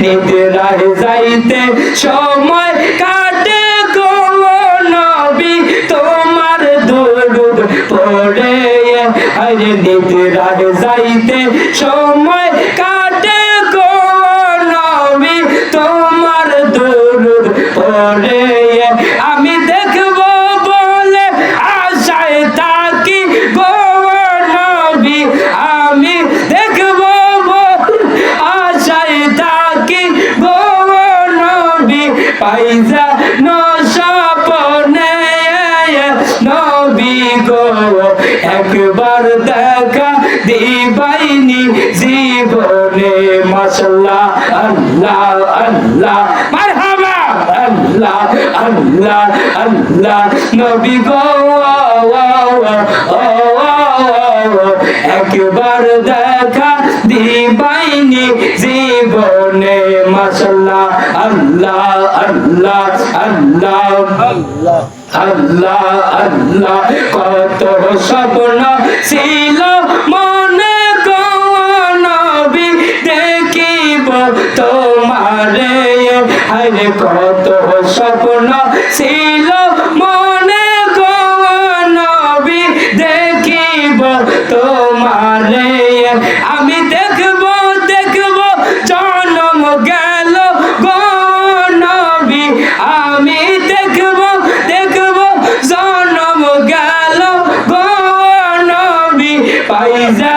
নিদ্রায় যাইতে সময় কাটে গো নবী তোমার দুরূদ পড়ে আরে নিদ্রায় যাইতে সময় কাটে গো নবী তোমার দুরূদ পড়ে আমি দেখব বলে আশায় থাকি গো নবী আমি দেখব আশায় থাকি গো নবী পাইজা নশাপনে নবী গো একবার দেখা দিবাইনি জীবনে মাশাআল্লাহ আল্লাহ আল্লাহ মারহাবা আল্লাহ আল্লাহ আল্লাহ নবী গো একবার দেখা দিবাইনি জীবনে মাশাআল্লাহ আল্লাহ আল্লাহ আল্লাহ আল্লাহ আল্লাহ আল্লাহ কত স্বপ্ন ছিল মনে গো নবী দেখিব তোমারে আরে কত স্বপ্ন ছিল মনে গো নবী দেখিব তোমারে আমি দেখব দেখব জন্ম গেল গো নবী আমি দেখব দেখব জন্ম গেল গো নবী পাইজা